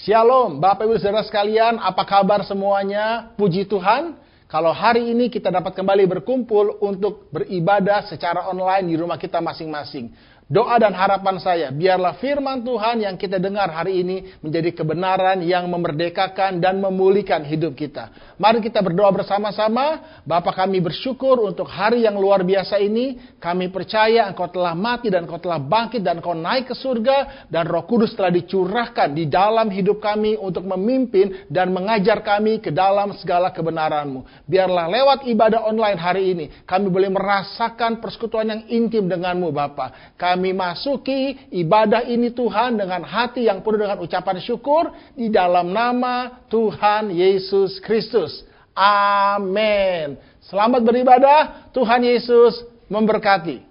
Shalom, Bapak Ibu Saudara sekalian, apa kabar semuanya? Puji Tuhan, kalau hari ini kita dapat kembali berkumpul untuk beribadah secara online di rumah kita masing-masing. Doa dan harapan saya, biarlah firman Tuhan yang kita dengar hari ini menjadi kebenaran yang memerdekakan dan memulihkan hidup kita. Mari kita berdoa bersama-sama. Bapa, kami bersyukur untuk hari yang luar biasa ini. Kami percaya Engkau telah mati dan Engkau telah bangkit dan Engkau naik ke surga. Dan Roh Kudus telah dicurahkan di dalam hidup kami untuk memimpin dan mengajar kami ke dalam segala kebenaran-Mu. Biarlah lewat ibadah online hari ini, kami boleh merasakan persekutuan yang intim dengan-Mu, Bapa. Kami masuki ibadah ini Tuhan dengan hati yang penuh dengan ucapan syukur di dalam nama Tuhan Yesus Kristus. Amin. Selamat beribadah. Tuhan Yesus memberkati.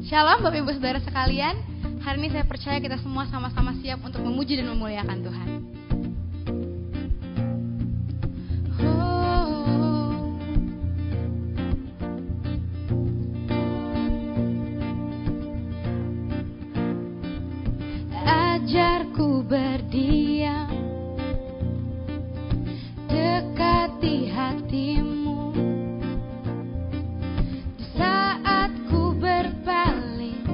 Shalom Bapak Ibu Saudara sekalian. Hari ini saya percaya kita semua sama-sama siap untuk memuji dan memuliakan Tuhan. Ajarku berdiam, dekati hatimu. Di saat ku berpaling,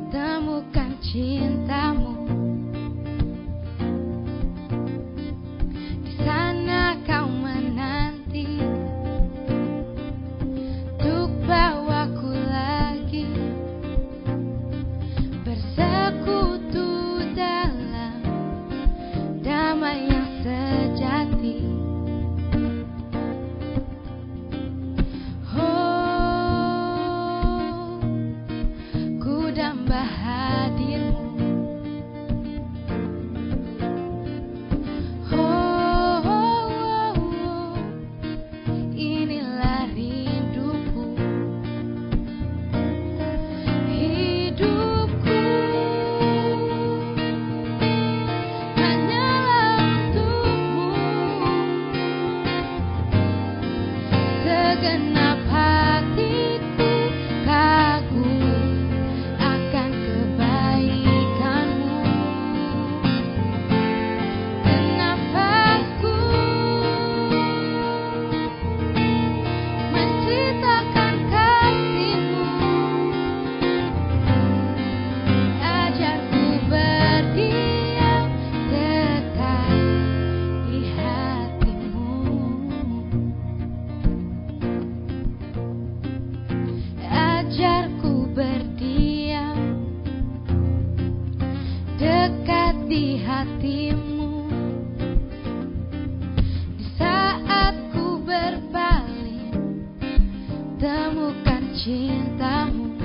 temukan cintamu. Di sana kau menanti, untuk bawaku lagi bersekutu dalam damai yang sejati. Oh, ku damba hadirmu. Oh, inilah rinduku. Hidupku hanyalah untukmu. Segenap hatiku kagum akan kebaikanmu. Dan nafasku menciptakan kasih-Mu. Ajarku berdiam dekat di hati-Mu. Ajarku berdiam dekat di hati-Mu. Di saat ku berpaling, temukan cinta-Mu.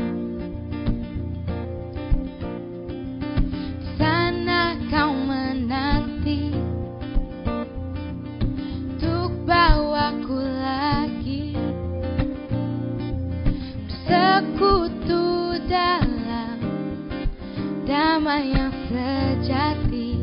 Di sana kau menanti, untuk bawaku lagi bersekutu dalam damai yang sejati.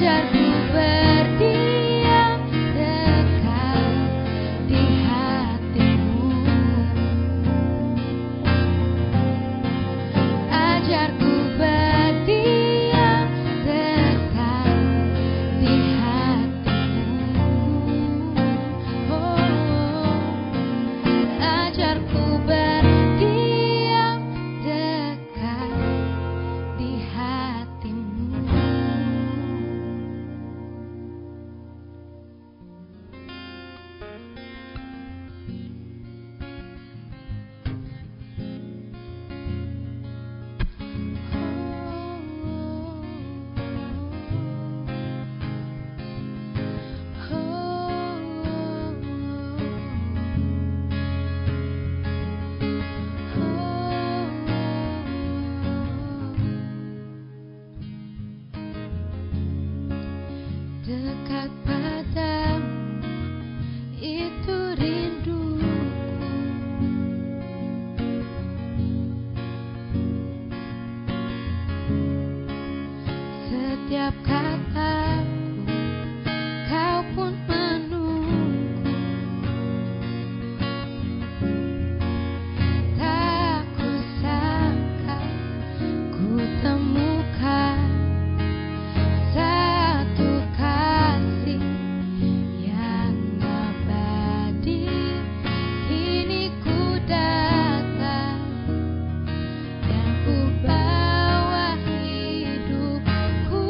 Ajarku berdiam dekat di hatimu. Ajarku berdiam dekat di hatimu. Oh, ajarku berdiam dekat di hatimu. Dekat padamu itu rinduku. Setiap kataku kau pun menunggu. Tak kusangka ku temukan satu kasih yang abadi. Kini ku datang dan ku bawa hidupku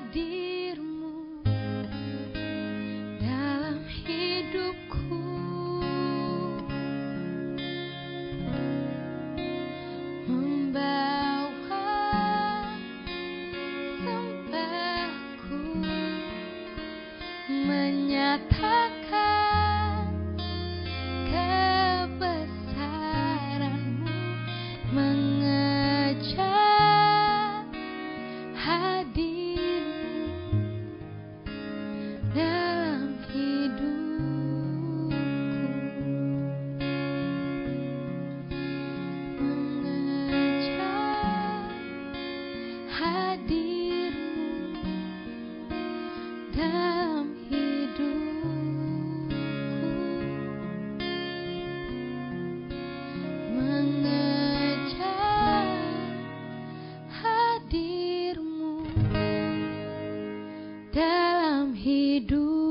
hadir-Mu dalam hidupku. Membawa sembahku, menyatakan kebesaran-Mu, mengejar hadir-Mu dalam hidupku. Mengejar hadir-Mu dalam hidupku. Mengejar hadir-Mu dalam hidupku.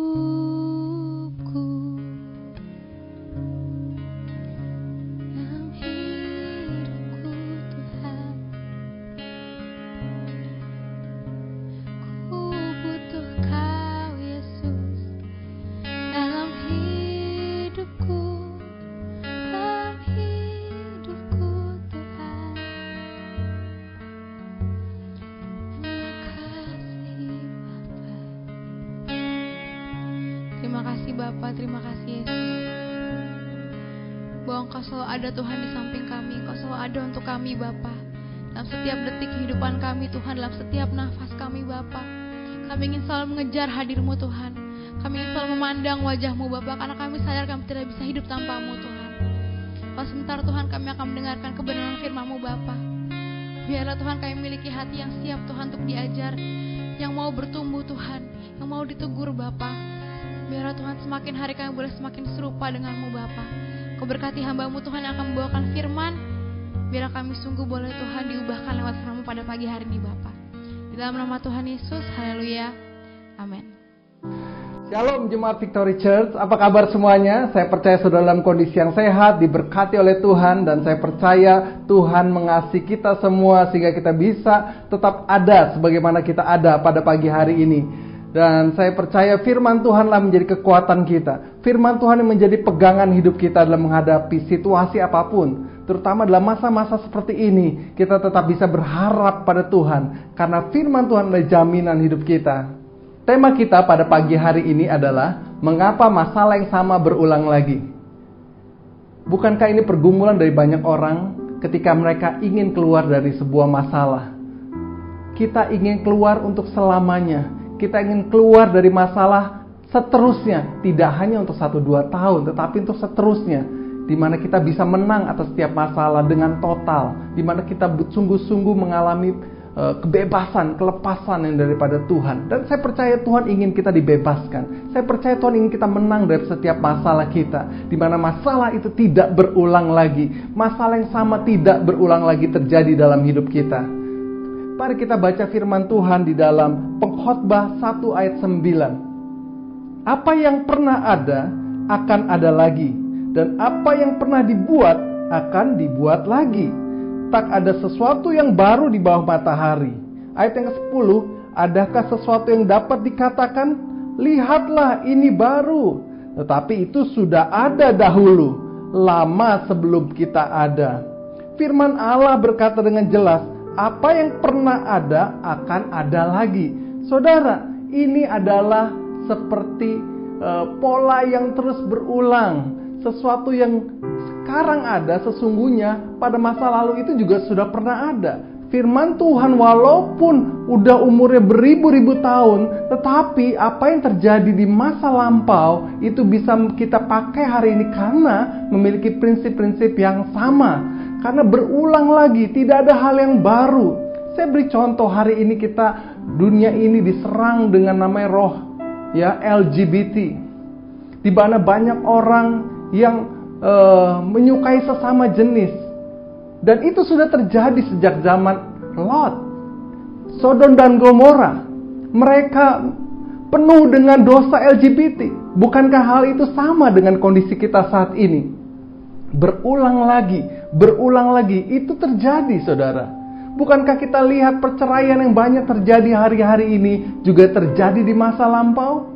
Dalam hidupku Tuhan, ku butuh Kau Yesus dalam hidupku. Dalam hidupku Tuhan. Terima kasih Bapa, terima kasih Yesus, bahwa Engkau selalu ada Tuhan di samping kami. Engkau selalu ada untuk kami Bapa, dalam setiap detik kehidupan kami Tuhan, dalam setiap nafas kami Bapa. Kami ingin selalu mengejar hadir-Mu Tuhan. Kami ingin selalu memandang wajah-Mu Bapa, karena kami sadar kami tidak bisa hidup tanpa-Mu Tuhan. Kalau sebentar Tuhan kami akan mendengarkan kebenaran firman-Mu Bapa. Biarlah Tuhan kami memiliki hati yang siap Tuhan untuk diajar, yang mau bertumbuh Tuhan, yang mau ditegur Bapa. Biarlah Tuhan semakin hari kami boleh semakin serupa dengan-Mu Bapa. Kau berkati hamba-Mu Tuhan yang akan membawakan firman. Biarlah kami sungguh boleh Tuhan diubahkan lewat firman-Mu pada pagi hari ini Bapa. Di dalam nama Tuhan Yesus, haleluya, amin. Shalom Jemaat Victory Church, apa kabar semuanya? Saya percaya saudara dalam kondisi yang sehat, diberkati oleh Tuhan, dan saya percaya Tuhan mengasihi kita semua sehingga kita bisa tetap ada sebagaimana kita ada pada pagi hari ini. Dan saya percaya firman Tuhanlah menjadi kekuatan kita. Firman Tuhan yang menjadi pegangan hidup kita dalam menghadapi situasi apapun. Terutama dalam masa-masa seperti ini, kita tetap bisa berharap pada Tuhan, karena firman Tuhan adalah jaminan hidup kita. Tema kita pada pagi hari ini adalah mengapa masalah yang sama berulang lagi. Bukankah ini pergumulan dari banyak orang ketika mereka ingin keluar dari sebuah masalah? Kita ingin keluar untuk selamanya. Kita ingin keluar dari masalah seterusnya. Tidak hanya untuk 1-2 tahun, tetapi untuk seterusnya. Di mana kita bisa menang atas setiap masalah dengan total. Di mana kita sungguh-sungguh mengalami kebebasan, kelepasan yang daripada Tuhan. Dan saya percaya Tuhan ingin kita dibebaskan. Saya percaya Tuhan ingin kita menang dari setiap masalah kita, di mana masalah itu tidak berulang lagi. Masalah yang sama tidak berulang lagi terjadi dalam hidup kita. Mari kita baca firman Tuhan di dalam Pengkhotbah 1 ayat 9. Apa yang pernah ada akan ada lagi, dan apa yang pernah dibuat akan dibuat lagi. Tak ada sesuatu yang baru di bawah matahari. Ayat yang ke-10, adakah sesuatu yang dapat dikatakan, lihatlah ini baru, tetapi itu sudah ada dahulu, lama sebelum kita ada. Firman Allah berkata dengan jelas, apa yang pernah ada akan ada lagi. Saudara, ini adalah seperti pola yang terus berulang. Sesuatu yang sekarang ada sesungguhnya pada masa lalu itu juga sudah pernah ada. Firman Tuhan walaupun udah umurnya beribu-ribu tahun, tetapi apa yang terjadi di masa lampau itu bisa kita pakai hari ini karena memiliki prinsip-prinsip yang sama. Karena berulang lagi, tidak ada hal yang baru. Saya beri contoh, hari ini dunia ini diserang dengan namanya roh ya LGBT. Di mana banyak orang yang menyukai sesama jenis. Dan itu sudah terjadi sejak zaman Lot, Sodom dan Gomora. Mereka penuh dengan dosa LGBT. Bukankah hal itu sama dengan kondisi kita saat ini? Berulang lagi, itu terjadi saudara. Bukankah kita lihat perceraian yang banyak terjadi hari-hari ini juga terjadi di masa lampau?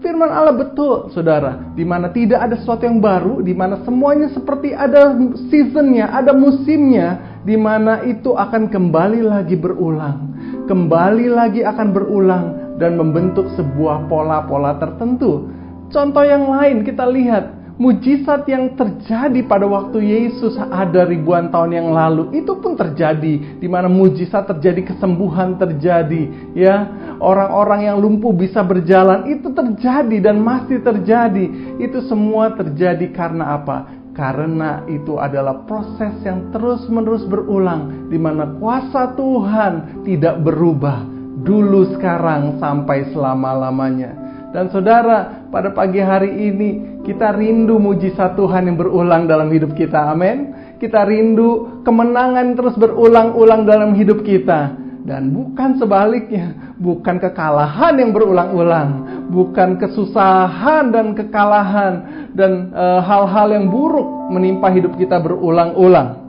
Firman Allah betul, saudara, di mana tidak ada sesuatu yang baru, di mana semuanya seperti ada seasonnya, ada musimnya, di mana itu akan kembali lagi berulang, kembali lagi akan berulang dan membentuk sebuah pola-pola tertentu. Contoh yang lain kita lihat, mujizat yang terjadi pada waktu Yesus ada ribuan tahun yang lalu, itu pun terjadi, di mana mujizat terjadi, kesembuhan terjadi, ya. Orang-orang yang lumpuh bisa berjalan, itu terjadi dan masih terjadi. Itu semua terjadi karena apa? Karena itu adalah proses yang terus-menerus berulang, di mana kuasa Tuhan tidak berubah, dulu, sekarang, sampai selama-lamanya. Dan saudara, pada pagi hari ini kita rindu mujizat Tuhan yang berulang dalam hidup kita. Amin. Kita rindu kemenangan terus berulang-ulang dalam hidup kita. Dan bukan sebaliknya, bukan kekalahan yang berulang-ulang, bukan kesusahan dan kekalahan dan hal-hal yang buruk menimpa hidup kita berulang-ulang.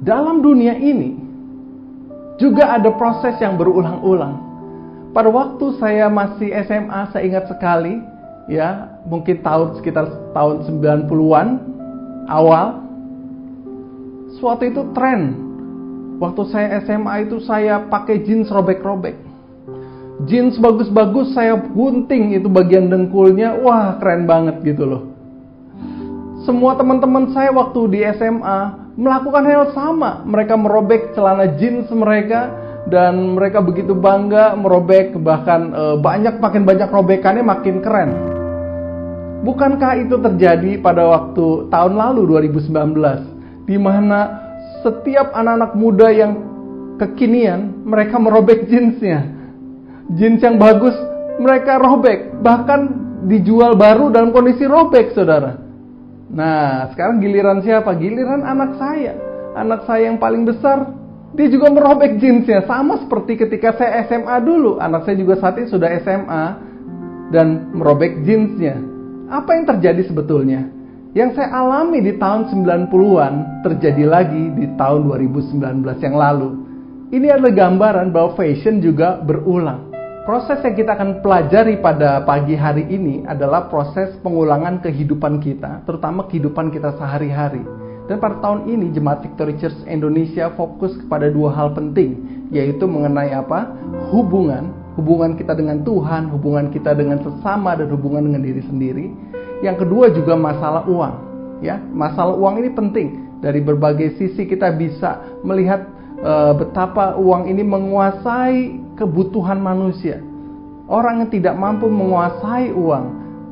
Dalam dunia ini juga ada proses yang berulang-ulang. Pada waktu saya masih SMA, saya ingat sekali, ya, mungkin sekitar tahun 90-an awal, suatu itu tren. Waktu saya SMA itu saya pakai jeans robek-robek. Jeans bagus-bagus saya gunting itu bagian dengkulnya, wah keren banget gitu loh. Semua teman-teman saya waktu di SMA melakukan hal sama. Mereka merobek celana jeans mereka dan mereka begitu bangga merobek, bahkan makin banyak robekannya makin keren. Bukankah itu terjadi pada waktu tahun lalu 2019, di mana setiap anak-anak muda yang kekinian, mereka merobek jeansnya. Jeans yang bagus, mereka robek. Bahkan dijual baru dalam kondisi robek, saudara. Nah, sekarang giliran siapa? Giliran anak saya. Anak saya yang paling besar, dia juga merobek jeansnya. Sama seperti ketika saya SMA dulu. Anak saya juga saat ini sudah SMA dan merobek jeansnya. Apa yang terjadi sebetulnya? Yang saya alami di tahun 90-an terjadi lagi di tahun 2019 yang lalu. Ini adalah gambaran bahwa fashion juga berulang. Proses yang kita akan pelajari pada pagi hari ini adalah proses pengulangan kehidupan kita, terutama kehidupan kita sehari-hari. Dan pada tahun ini Jemaat Victory Church Indonesia fokus kepada dua hal penting, yaitu mengenai apa? Hubungan kita dengan Tuhan, hubungan kita dengan sesama, dan hubungan dengan diri sendiri. Yang kedua juga masalah uang, ya. Masalah uang ini penting. Dari berbagai sisi kita bisa melihat betapa uang ini menguasai kebutuhan manusia. Orang yang tidak mampu menguasai uang,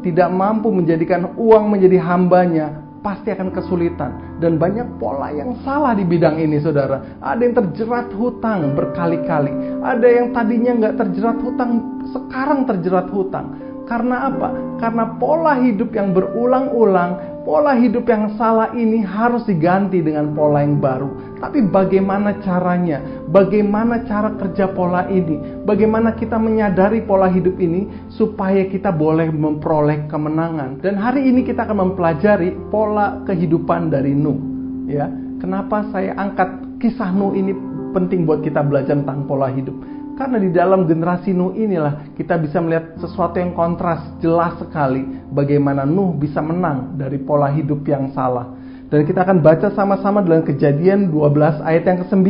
tidak mampu menjadikan uang menjadi hambanya, pasti akan kesulitan. Dan banyak pola yang salah di bidang ini, saudara. Ada yang terjerat hutang berkali-kali. Ada yang tadinya nggak terjerat hutang, sekarang terjerat hutang. Karena apa? Karena pola hidup yang berulang-ulang, pola hidup yang salah ini harus diganti dengan pola yang baru. Tapi bagaimana caranya? Bagaimana cara kerja pola ini? Bagaimana kita menyadari pola hidup ini supaya kita boleh memperoleh kemenangan? Dan hari ini kita akan mempelajari pola kehidupan dari Nuh. Ya, kenapa saya angkat kisah Nuh ini penting buat kita belajar tentang pola hidup? Karena di dalam generasi Nuh inilah kita bisa melihat sesuatu yang kontras jelas sekali bagaimana Nuh bisa menang dari pola hidup yang salah. Dan kita akan baca sama-sama dalam Kejadian 12 ayat yang ke-9.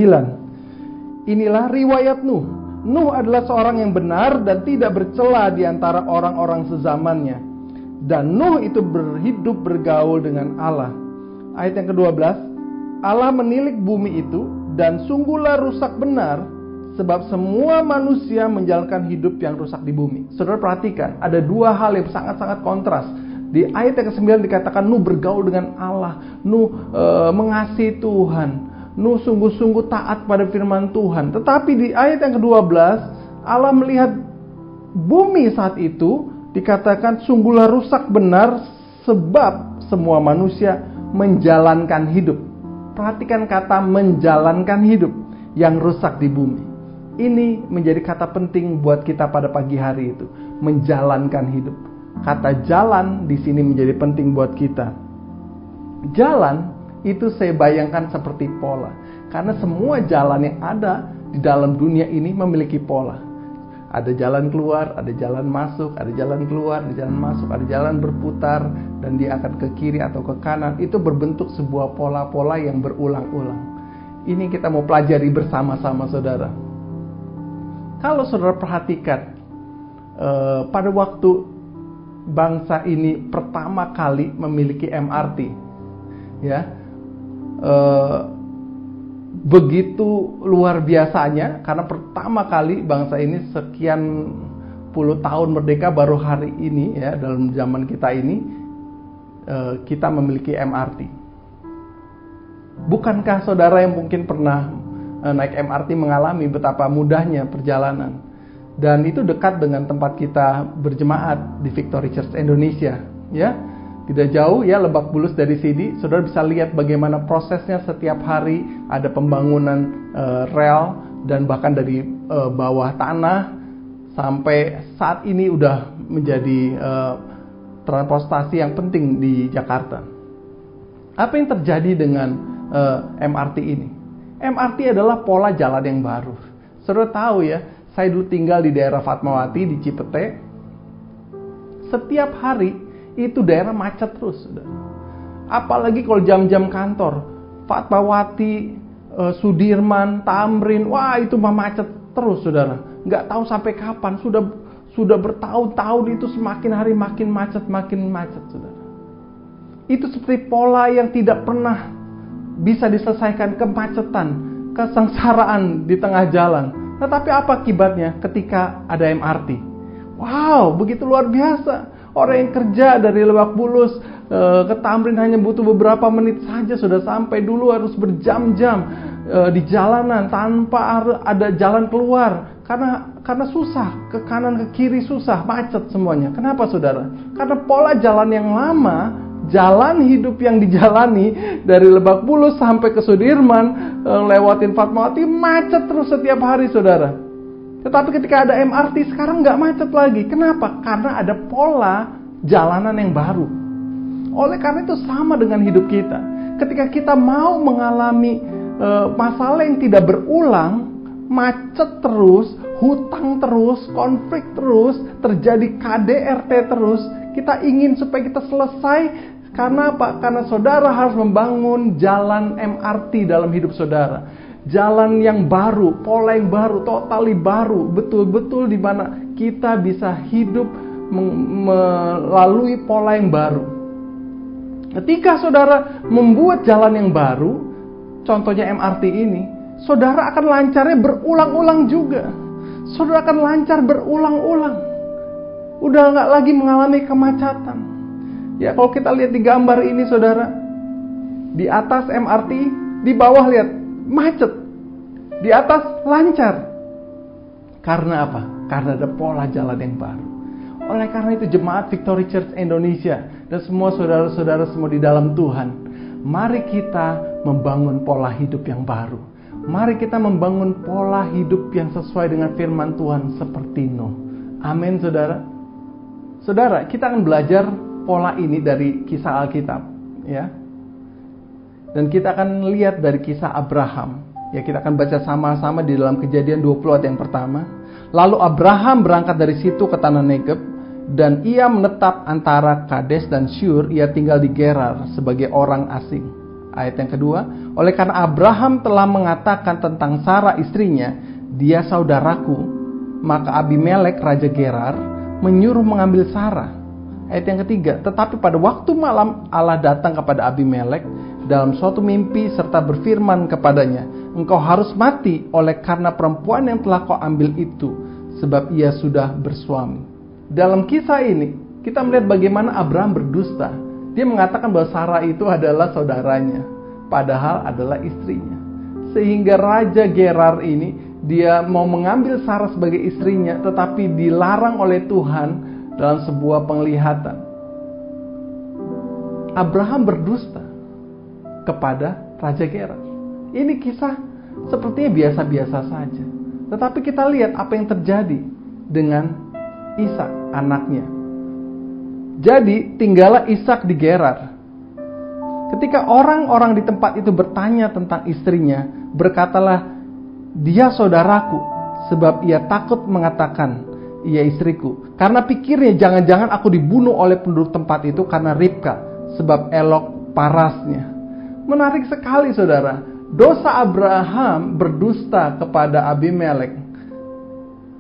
Inilah riwayat Nuh. Nuh adalah seorang yang benar dan tidak bercela di antara orang-orang sezamannya. Dan Nuh itu berhidup bergaul dengan Allah. Ayat yang ke-12. Allah menilik bumi itu dan sungguhlah rusak benar, sebab semua manusia menjalankan hidup yang rusak di bumi. Saudara perhatikan, ada dua hal yang sangat-sangat kontras. Di ayat yang ke-9 dikatakan Nuh bergaul dengan Allah, Nuh mengasihi Tuhan, Nuh sungguh-sungguh taat pada firman Tuhan. Tetapi di ayat yang ke-12, Allah melihat bumi saat itu, dikatakan sungguhlah rusak benar, sebab semua manusia menjalankan hidup. Perhatikan kata menjalankan hidup yang rusak di bumi. Ini menjadi kata penting buat kita pada pagi hari itu, menjalankan hidup. Kata jalan di sini menjadi penting buat kita. Jalan itu saya bayangkan seperti pola. Karena semua jalan yang ada di dalam dunia ini memiliki pola. Ada jalan keluar, ada jalan masuk, ada jalan keluar, ada jalan masuk, ada jalan berputar, dan dia akan ke kiri atau ke kanan. Itu berbentuk sebuah pola-pola yang berulang-ulang. Ini kita mau pelajari bersama-sama, saudara. Kalau saudara perhatikan, pada waktu bangsa ini pertama kali memiliki MRT, ya, begitu luar biasanya, karena pertama kali bangsa ini sekian puluh tahun merdeka, baru hari ini, ya, dalam zaman kita ini kita memiliki MRT. Bukankah saudara yang mungkin pernah naik MRT mengalami betapa mudahnya perjalanan? Dan itu dekat dengan tempat kita berjemaat di Victory Church Indonesia, ya. Tidak jauh, ya, Lebak Bulus dari sini. Saudara bisa lihat bagaimana prosesnya setiap hari. Ada pembangunan rel, dan bahkan dari bawah tanah sampai saat ini udah menjadi transportasi yang penting di Jakarta. Apa yang terjadi dengan MRT ini? MRT adalah pola jalan yang baru. Saudara tahu, ya, saya dulu tinggal di daerah Fatmawati di Cipete. Setiap hari itu daerah macet terus, saudara. Apalagi kalau jam-jam kantor, Fatmawati, Sudirman, Tamrin, wah itu mah macet terus, saudara. Nggak tahu sampai kapan, sudah bertahun-tahun itu semakin hari makin macet, saudara. Itu seperti pola yang tidak pernah bisa diselesaikan, kemacetan, kesengsaraan di tengah jalan. Tetapi apa akibatnya ketika ada MRT? Wow, begitu luar biasa. Orang yang kerja dari Lebak Bulus ke Tamrin hanya butuh beberapa menit saja sudah sampai. Dulu harus berjam-jam di jalanan tanpa ada jalan keluar. Karena susah, ke kanan ke kiri susah, macet semuanya. Kenapa, saudara? Karena pola jalan yang lama, jalan hidup yang dijalani dari Lebak Bulus sampai ke Sudirman, lewatin Fatmawati, macet terus setiap hari, saudara. Tetapi ketika ada MRT sekarang nggak macet lagi. Kenapa? Karena ada pola jalanan yang baru. Oleh karena itu sama dengan hidup kita. Ketika kita mau mengalami masalah yang tidak berulang, macet terus, hutang terus, konflik terus, terjadi KDRT terus, kita ingin supaya kita selesai. Karena apa? Karena saudara harus membangun jalan MRT dalam hidup saudara. Jalan yang baru, pola yang baru, totally baru, betul-betul di mana kita bisa hidup melalui pola yang baru. Ketika saudara membuat jalan yang baru, contohnya MRT ini, saudara akan lancarnya berulang-ulang juga. Saudara akan lancar berulang-ulang. Udah nggak lagi mengalami kemacetan. Ya, kalau kita lihat di gambar ini, saudara, di atas MRT, di bawah lihat macet, di atas lancar. Karena apa? Karena ada pola jalan yang baru. Oleh karena itu jemaat Victory Church Indonesia dan semua saudara-saudara semua di dalam Tuhan, mari kita membangun pola hidup yang baru. Mari kita membangun pola hidup yang sesuai dengan firman Tuhan seperti Nuh. Amin, saudara. Saudara, kita akan belajar pola ini dari kisah Alkitab, ya. Dan kita akan lihat dari kisah Abraham. Ya, kita akan baca sama-sama di dalam Kejadian 20 ayat yang pertama. Lalu Abraham berangkat dari situ ke tanah Negeb, dan ia menetap antara Kades dan Syur. Ia tinggal di Gerar sebagai orang asing. Ayat yang kedua, oleh karena Abraham telah mengatakan tentang Sarah istrinya, dia saudaraku, maka Abimelek raja Gerar menyuruh mengambil Sarah. Ayat yang ketiga, tetapi pada waktu malam Allah datang kepada Abimelek dalam suatu mimpi serta berfirman kepadanya, engkau harus mati oleh karena perempuan yang telah kau ambil itu, sebab ia sudah bersuami. Dalam kisah ini, kita melihat bagaimana Abraham berdusta. Dia mengatakan bahwa Sarah itu adalah saudaranya, padahal adalah istrinya. Sehingga Raja Gerar ini, dia mau mengambil Sarah sebagai istrinya, tetapi dilarang oleh Tuhan dalam sebuah penglihatan. Abraham berdusta kepada Raja Gerar. Ini kisah sepertinya biasa-biasa saja. Tetapi kita lihat apa yang terjadi dengan Ishak, anaknya. Jadi tinggallah Ishak di Gerar. Ketika orang-orang di tempat itu bertanya tentang istrinya, Berkatalah, dia saudaraku, sebab ia takut mengatakan, ia istriku. Karena pikirnya jangan-jangan aku dibunuh oleh penduduk tempat itu karena Ribka, sebab elok parasnya. Menarik sekali saudara, dosa Abraham berdusta kepada Abimelek,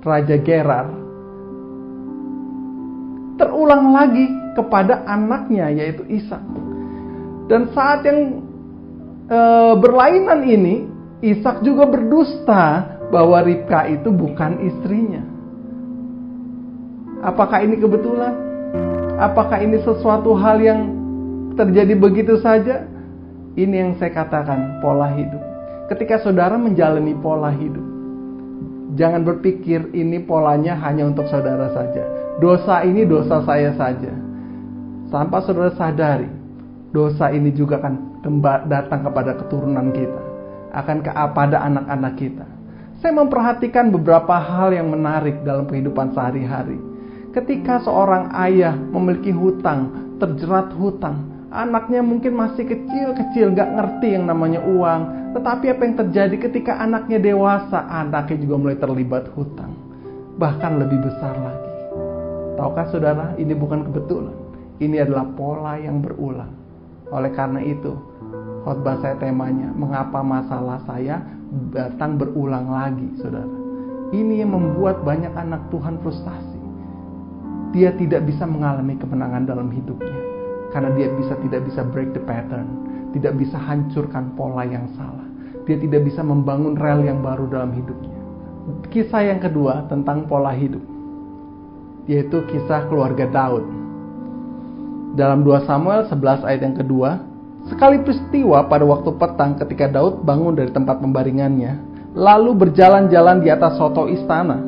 Raja Gerar, terulang lagi kepada anaknya yaitu Ishak. Dan saat yang berlainan ini, Ishak juga berdusta bahwa Ribka itu bukan istrinya. Apakah ini kebetulan? Apakah ini sesuatu hal yang terjadi begitu saja? Ini yang saya katakan pola hidup. Ketika saudara menjalani pola hidup, jangan berpikir ini polanya hanya untuk saudara saja. Dosa ini dosa saya saja. Sampai saudara sadari, dosa ini juga akan datang kepada keturunan kita, akan kepada anak-anak kita. Saya memperhatikan beberapa hal yang menarik dalam kehidupan sehari-hari. Ketika seorang ayah memiliki hutang, terjerat hutang, anaknya mungkin masih kecil-kecil, gak ngerti yang namanya uang. Tetapi apa yang terjadi ketika anaknya dewasa, anaknya juga mulai terlibat hutang. Bahkan lebih besar lagi. Tahukah saudara, ini bukan kebetulan. Ini adalah pola yang berulang. Oleh karena itu, khotbah saya temanya, mengapa masalah saya datang berulang lagi, saudara. Ini yang membuat banyak anak Tuhan frustasi. Dia tidak bisa mengalami kemenangan dalam hidupnya. Karena dia tidak bisa break the pattern. Tidak bisa hancurkan pola yang salah. Dia tidak bisa membangun rel yang baru dalam hidupnya. Kisah yang kedua tentang pola hidup, yaitu kisah keluarga Daud. Dalam 2 Samuel 11 ayat yang kedua, sekali peristiwa pada waktu petang ketika Daud bangun dari tempat pembaringannya, lalu berjalan-jalan di atas soto istana.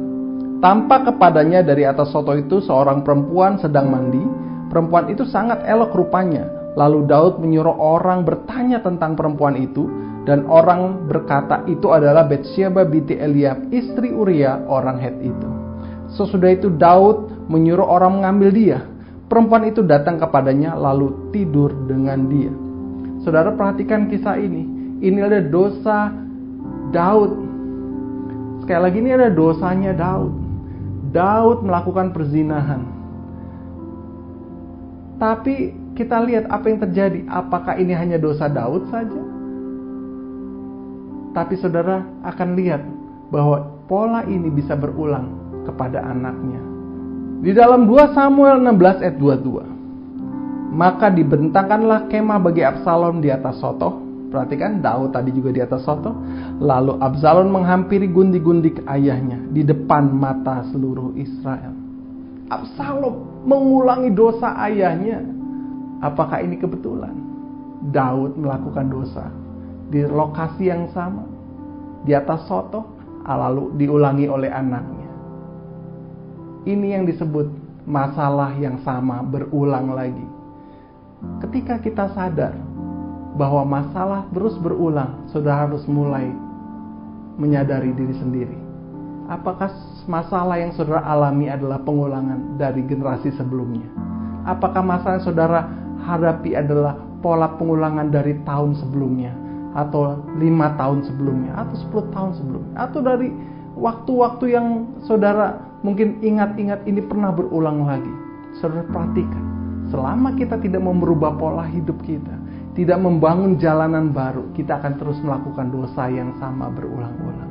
Tampak kepadanya dari atas soto itu seorang perempuan sedang mandi. Perempuan itu sangat elok rupanya. Lalu Daud menyuruh orang bertanya tentang perempuan itu, dan orang berkata itu adalah Batsyeba binti Eliab, istri Uria orang Het itu. Sesudah itu Daud menyuruh orang mengambil dia. Perempuan itu datang kepadanya lalu tidur dengan dia. Saudara perhatikan kisah ini. Ini ada dosa Daud. Sekali lagi ini ada dosanya Daud. Daud melakukan perzinahan. Tapi kita lihat apa yang terjadi. Apakah ini hanya dosa Daud saja? Tapi saudara akan lihat bahwa pola ini bisa berulang kepada anaknya. Di dalam 2 Samuel 16 ayat 22. Maka dibentangkanlah kemah bagi Absalom di atas soto. Perhatikan, Daud tadi juga di atas soto. Lalu Absalom menghampiri gundik-gundik ayahnya di depan mata seluruh Israel. Absalom mengulangi dosa ayahnya. Apakah ini kebetulan? Daud melakukan dosa di lokasi yang sama, di atas soto, lalu diulangi oleh anaknya. Ini yang disebut masalah yang sama berulang lagi. Ketika kita sadar bahwa masalah terus berulang, saudara harus mulai menyadari diri sendiri. Apakah masalah yang saudara alami adalah pengulangan dari generasi sebelumnya? Apakah masalah yang saudara hadapi adalah pola pengulangan dari tahun sebelumnya, atau 5 tahun sebelumnya, atau 10 tahun sebelumnya, atau dari waktu-waktu yang saudara mungkin ingat-ingat ini pernah berulang lagi? Saudara perhatikan, selama kita tidak mau merubah pola hidup kita, tidak membangun jalanan baru, kita akan terus melakukan dosa yang sama berulang-ulang.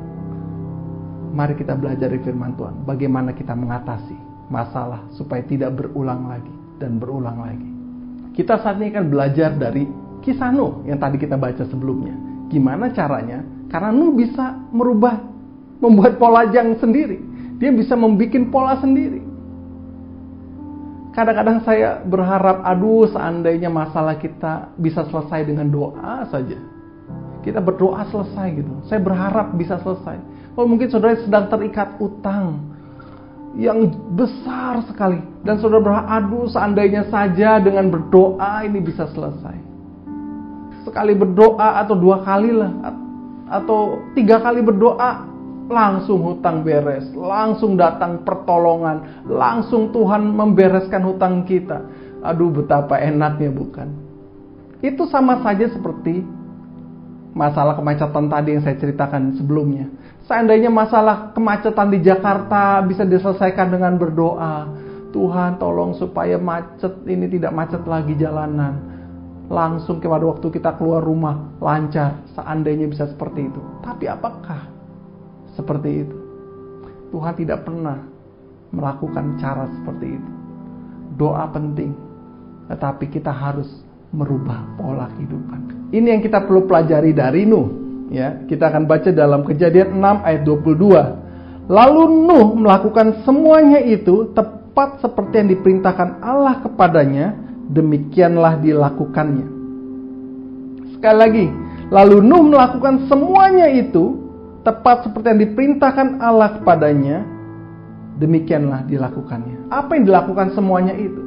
Mari kita belajar dari firman Tuhan, bagaimana kita mengatasi masalah supaya tidak berulang lagi dan berulang lagi. Kita saat ini akan belajar dari kisah Nuh yang tadi kita baca sebelumnya. Gimana caranya? Karena Nuh bisa membuat pola yang sendiri. Dia bisa membuat pola sendiri. Kadang-kadang saya berharap, seandainya masalah kita bisa selesai dengan doa saja. Kita berdoa selesai gitu. Saya berharap bisa selesai. Mungkin saudara sedang terikat utang yang besar sekali. Dan saudara berharap, seandainya saja dengan berdoa ini bisa selesai. Sekali berdoa atau 2 kali lah, atau 3 kali berdoa, langsung hutang beres, langsung datang pertolongan, langsung Tuhan membereskan hutang kita. Betapa enaknya bukan? Itu sama saja seperti masalah kemacetan tadi yang saya ceritakan sebelumnya. Seandainya masalah kemacetan di Jakarta bisa diselesaikan dengan berdoa, Tuhan tolong supaya macet ini tidak macet lagi jalanan. Langsung pada waktu kita keluar rumah lancar, seandainya bisa seperti itu. Tapi apakah seperti itu? Tuhan tidak pernah melakukan cara seperti itu. Doa penting, tetapi kita harus merubah pola kehidupan. Ini yang kita perlu pelajari dari Nuh. Ya, kita akan baca dalam Kejadian 6 ayat 22. Lalu Nuh melakukan semuanya itu tepat seperti yang diperintahkan Allah kepadanya, demikianlah dilakukannya. Sekali lagi, lalu Nuh melakukan semuanya itu tepat seperti yang diperintahkan Allah kepadanya, demikianlah dilakukannya. Apa yang dilakukan semuanya itu?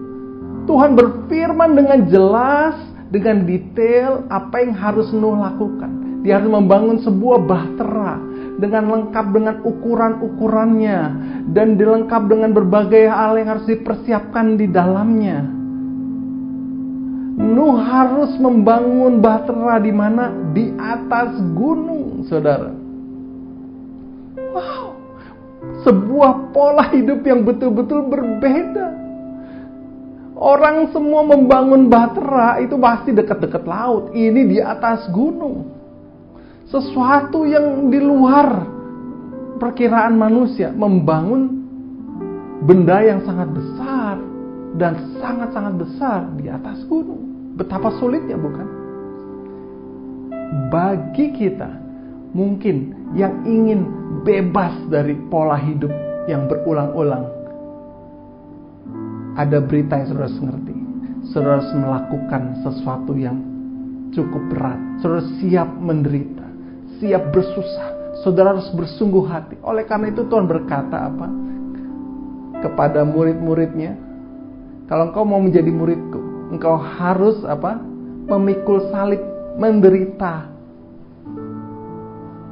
Tuhan berfirman dengan jelas, dengan detail apa yang harus Nuh lakukan. Dia harus membangun sebuah bahtera dengan lengkap dengan ukuran-ukurannya dan dilengkap dengan berbagai hal yang harus dipersiapkan di dalamnya. Nuh harus membangun bahtera di mana? Di atas gunung, saudara. Wow, sebuah pola hidup yang betul-betul berbeda. Orang semua membangun bahtera itu pasti dekat-dekat laut. Ini di atas gunung. Sesuatu yang di luar perkiraan manusia. Membangun benda yang sangat besar dan sangat-sangat besar di atas gunung. Betapa sulitnya, bukan? Bagi kita mungkin yang ingin bebas dari pola hidup yang berulang-ulang, ada berita yang saudara harus ngerti. Saudara harus melakukan sesuatu yang cukup berat. Saudara siap menderita, siap bersusah. Saudara harus bersungguh hati. Oleh karena itu Tuhan berkata apa? Kepada murid-muridnya, kalau engkau mau menjadi muridku, engkau harus apa? Memikul salib, menderita.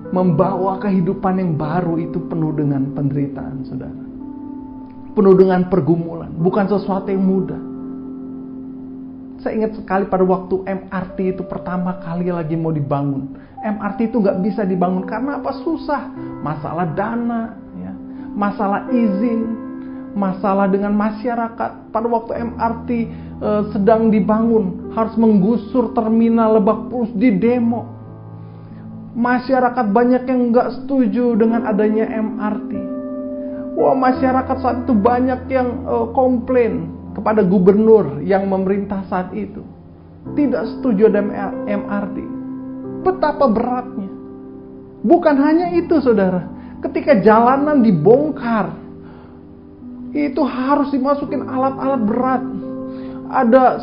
Membawa kehidupan yang baru itu penuh dengan penderitaan, saudara. Penuh dengan pergumulan, bukan sesuatu yang mudah. Saya ingat sekali pada waktu MRT itu pertama kali lagi mau dibangun. MRT itu gak bisa dibangun karena apa? Susah. Masalah dana, ya. Masalah izin, masalah dengan masyarakat. Pada waktu MRT sedang dibangun, harus menggusur terminal Lebak Bulus, di demo. Masyarakat banyak yang gak setuju dengan adanya MRT. Wah, masyarakat saat itu banyak yang komplain kepada gubernur yang memerintah saat itu. Tidak setuju ada MRT. Betapa beratnya. Bukan hanya itu, saudara. Ketika jalanan dibongkar, itu harus dimasukin alat-alat berat.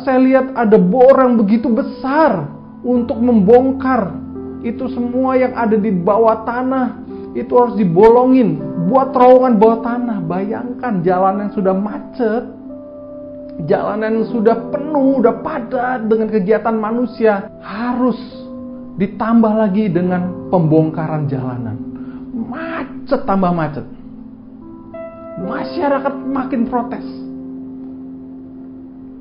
Saya lihat ada bor yang begitu besar untuk membongkar. Itu semua yang ada di bawah tanah, itu harus dibolongin. Buat terowongan bawah tanah. Bayangkan jalanan yang sudah macet, jalanan yang sudah penuh, sudah padat dengan kegiatan manusia, harus ditambah lagi dengan pembongkaran jalanan. Macet tambah macet. Masyarakat makin protes.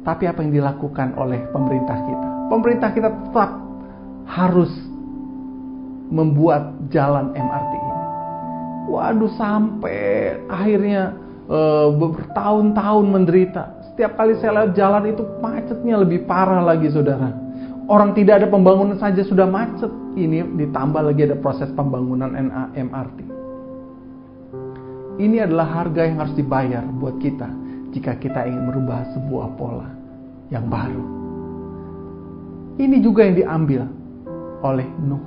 Tapi apa yang dilakukan oleh pemerintah kita? Pemerintah kita tetap harus membuat jalan MRT ini. Waduh, sampai akhirnya bertahun-tahun menderita. Setiap kali saya lihat jalan itu macetnya lebih parah lagi, saudara. Orang tidak ada pembangunan saja sudah macet. Ini ditambah lagi ada proses pembangunan MRT. Ini adalah harga yang harus dibayar buat kita jika kita ingin merubah sebuah pola yang baru. Ini juga yang diambil oleh Nuh.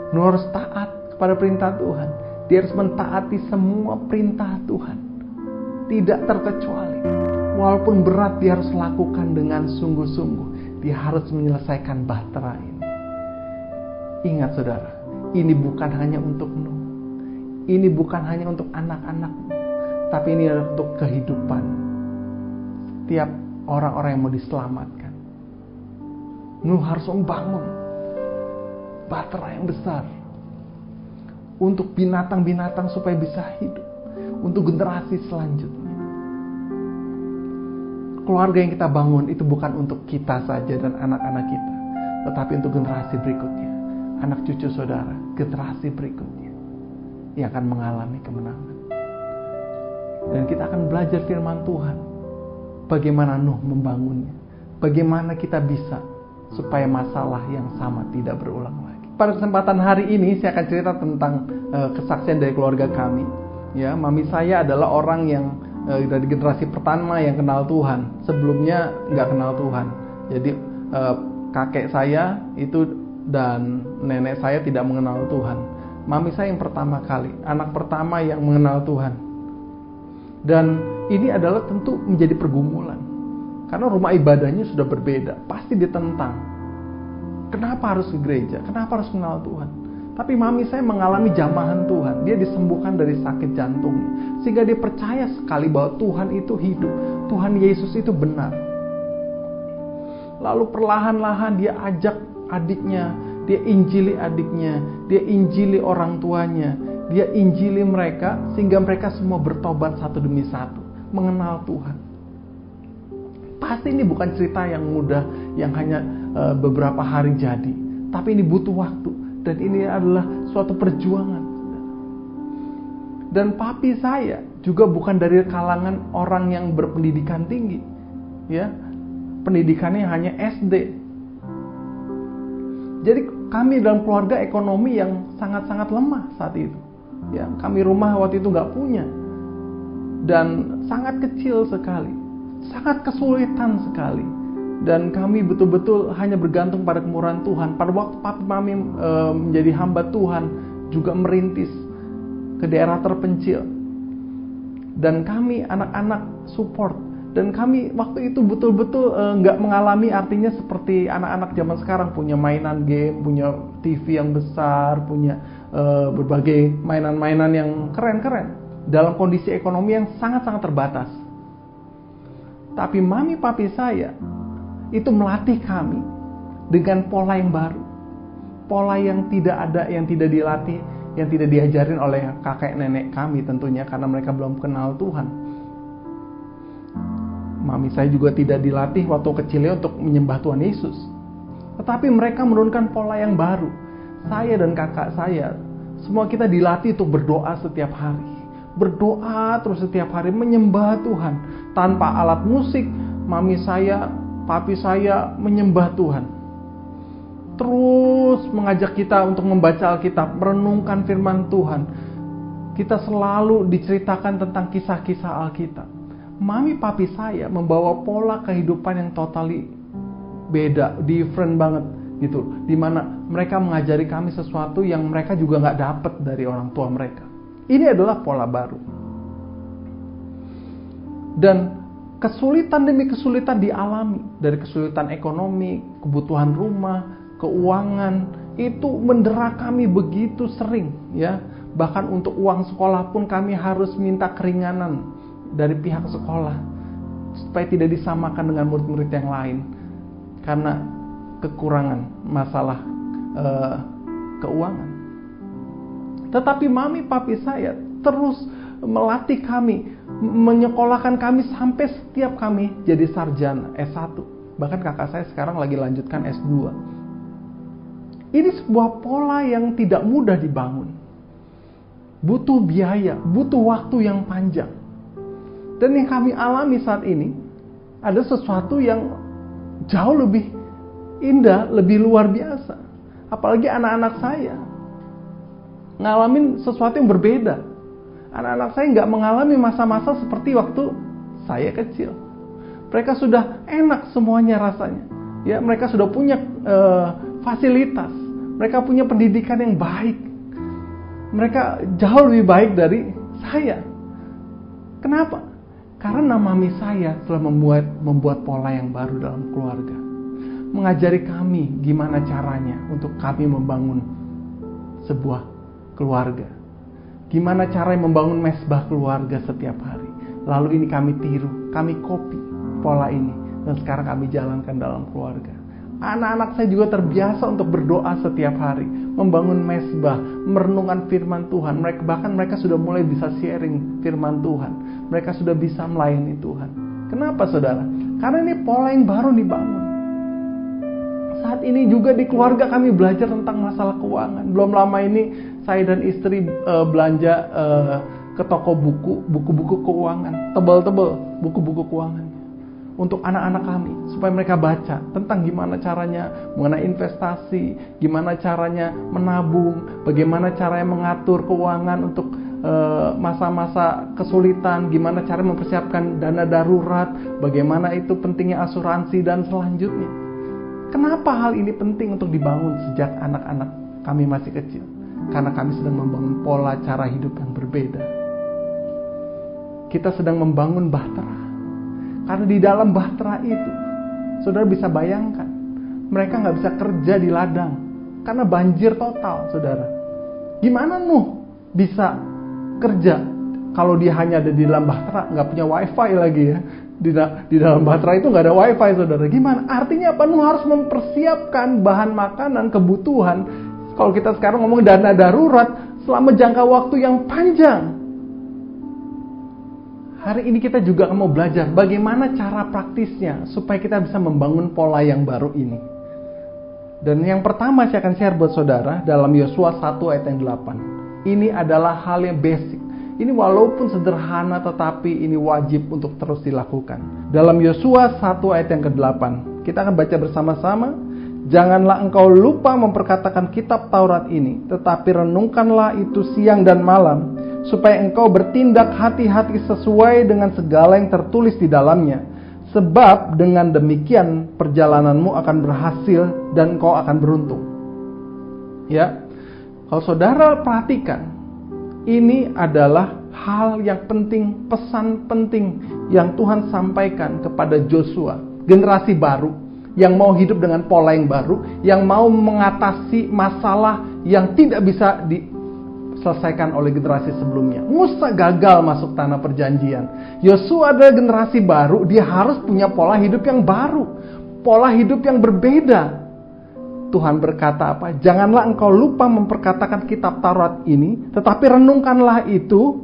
Nuh harus taat kepada perintah Tuhan. Dia harus mentaati semua perintah Tuhan. Tidak terkecuali. Walaupun berat, dia harus lakukan dengan sungguh-sungguh. Dia harus menyelesaikan bahtera ini. Ingat, saudara, ini bukan hanya untuk Nuh. Ini bukan hanya untuk anak-anakmu. Tapi ini adalah untuk kehidupan setiap orang-orang yang mau diselamatkan. Nuh harus membangun bahtera yang besar untuk binatang-binatang supaya bisa hidup, untuk generasi selanjutnya. Keluarga yang kita bangun itu bukan untuk kita saja dan anak-anak kita, tetapi untuk generasi berikutnya. anak cucu saudara, generasi berikutnya yang akan mengalami kemenangan. Dan kita akan belajar firman Tuhan, bagaimana Nuh membangunnya, bagaimana kita bisa supaya masalah yang sama tidak berulang lagi. Pada kesempatan hari ini saya akan cerita tentang kesaksian dari keluarga kami. Ya, mami saya adalah orang yang dari generasi pertama yang kenal Tuhan. Sebelumnya nggak kenal Tuhan. Jadi kakek saya itu dan nenek saya tidak mengenal Tuhan. Mami saya yang pertama kali, anak pertama yang mengenal Tuhan. Dan ini adalah tentu menjadi pergumulan. Karena rumah ibadahnya sudah berbeda, pasti ditentang. Kenapa harus ke gereja? Kenapa harus mengenal Tuhan? Tapi mami saya mengalami jamahan Tuhan. Dia disembuhkan dari sakit jantungnya. Sehingga dia percaya sekali bahwa Tuhan itu hidup. Tuhan Yesus itu benar. Lalu perlahan-lahan dia ajak adiknya, dia injili adiknya, dia injili orang tuanya, dia injili mereka sehingga mereka semua bertobat satu demi satu, mengenal Tuhan. Pasti ini bukan cerita yang mudah, yang hanya beberapa hari jadi, tapi ini butuh waktu dan ini adalah suatu perjuangan. Dan papi saya juga bukan dari kalangan orang yang berpendidikan tinggi, ya, pendidikannya hanya SD. Jadi kami dalam keluarga ekonomi yang sangat-sangat lemah saat itu. Ya, kami rumah waktu itu nggak punya dan sangat kecil sekali, sangat kesulitan sekali. Dan kami betul-betul hanya bergantung pada kemurahan Tuhan. Pada waktu papi mami menjadi hamba Tuhan, juga merintis ke daerah terpencil. Dan kami anak-anak support. Dan kami waktu itu betul-betul nggak mengalami artinya seperti anak-anak zaman sekarang punya mainan game, punya TV yang besar, punya berbagai mainan-mainan yang keren-keren dalam kondisi ekonomi yang sangat-sangat terbatas. Tapi mami papi saya itu melatih kami dengan pola yang baru, pola yang tidak ada, yang tidak dilatih, yang tidak diajarin oleh kakek nenek kami tentunya karena mereka belum kenal Tuhan. Mami saya juga tidak dilatih waktu kecilnya untuk menyembah Tuhan Yesus. Tetapi mereka menurunkan pola yang baru. Saya dan kakak saya, semua kita dilatih untuk berdoa setiap hari. Berdoa terus setiap hari, menyembah Tuhan. Tanpa alat musik, mami saya, papi saya menyembah Tuhan. Terus mengajak kita untuk membaca Alkitab, merenungkan firman Tuhan. Kita selalu diceritakan tentang kisah-kisah Alkitab. Mami papi saya membawa pola kehidupan yang totally beda, different banget gitu. Dimana mereka mengajari kami sesuatu yang mereka juga nggak dapat dari orang tua mereka. Ini adalah pola baru. Dan kesulitan demi kesulitan dialami. Dari kesulitan ekonomi, kebutuhan rumah, keuangan, itu mendera kami begitu sering, ya. Bahkan untuk uang sekolah pun kami harus minta keringanan dari pihak sekolah supaya tidak disamakan dengan murid-murid yang lain karena kekurangan masalah keuangan. Tetapi mami papi saya terus melatih kami, menyekolahkan kami sampai setiap kami jadi sarjana S1. Bahkan kakak saya sekarang lagi lanjutkan S2. Ini sebuah pola yang tidak mudah dibangun. Butuh biaya, butuh waktu yang panjang. Dan yang kami alami saat ini ada sesuatu yang jauh lebih indah, lebih luar biasa. Apalagi anak-anak saya ngalamin sesuatu yang berbeda. Anak-anak saya nggak mengalami masa-masa seperti waktu saya kecil. Mereka sudah enak semuanya rasanya. Ya, mereka sudah punya fasilitas. Mereka punya pendidikan yang baik. Mereka jauh lebih baik dari saya. Kenapa? Karena mami saya telah membuat pola yang baru dalam keluarga. Mengajari kami gimana caranya untuk kami membangun sebuah keluarga. Gimana caranya membangun mesbah keluarga setiap hari. Lalu ini kami tiru, kami copy pola ini. Dan sekarang kami jalankan dalam keluarga. Anak-anak saya juga terbiasa untuk berdoa setiap hari. Membangun mesbah, merenungkan firman Tuhan. Bahkan mereka sudah mulai bisa sharing firman Tuhan. Mereka sudah bisa melayani Tuhan. Kenapa saudara? Karena ini pola yang baru dibangun. Saat ini juga di keluarga kami belajar tentang masalah keuangan. Belum lama ini saya dan istri belanja ke toko buku-buku keuangan, tebal-tebal buku-buku keuangan untuk anak-anak kami supaya mereka baca tentang gimana caranya mengenai investasi, gimana caranya menabung, bagaimana caranya mengatur keuangan untuk masa-masa kesulitan, gimana cara mempersiapkan dana darurat, bagaimana itu pentingnya asuransi dan selanjutnya. Kenapa hal ini penting untuk dibangun sejak anak-anak kami masih kecil? Karena kami sedang membangun pola cara hidup yang berbeda. Kita sedang membangun bahtera. Karena di dalam bahtera itu, saudara bisa bayangkan, mereka nggak bisa kerja di ladang karena banjir total, saudara. Gimana Nuh bisa kerja kalau dia hanya ada di dalam bahtera, nggak punya wifi lagi ya? Di dalam bahtera itu nggak ada wifi, saudara. Gimana? Artinya apa? Nuh harus mempersiapkan bahan makanan, kebutuhan. Kalau kita sekarang ngomong dana darurat selama jangka waktu yang panjang. Hari ini kita juga mau belajar bagaimana cara praktisnya supaya kita bisa membangun pola yang baru ini. Dan yang pertama saya akan share buat saudara dalam Yosua 1 ayat yang 8. Ini adalah hal yang basic. Ini walaupun sederhana tetapi ini wajib untuk terus dilakukan. Dalam Yosua 1 ayat yang ke-8, kita akan baca bersama-sama. Janganlah engkau lupa memperkatakan kitab Taurat ini, tetapi renungkanlah itu siang dan malam, supaya engkau bertindak hati-hati sesuai dengan segala yang tertulis di dalamnya. Sebab dengan demikian perjalananmu akan berhasil dan engkau akan beruntung. Ya, kalau saudara perhatikan, ini adalah hal yang penting, pesan penting yang Tuhan sampaikan kepada Joshua, generasi baru yang mau hidup dengan pola yang baru, yang mau mengatasi masalah yang tidak bisa diselesaikan oleh generasi sebelumnya. Musa gagal masuk tanah perjanjian. Yosua adalah generasi baru, dia harus punya pola hidup yang baru, pola hidup yang berbeda. Tuhan berkata apa? Janganlah engkau lupa memperkatakan kitab Taurat ini, tetapi renungkanlah itu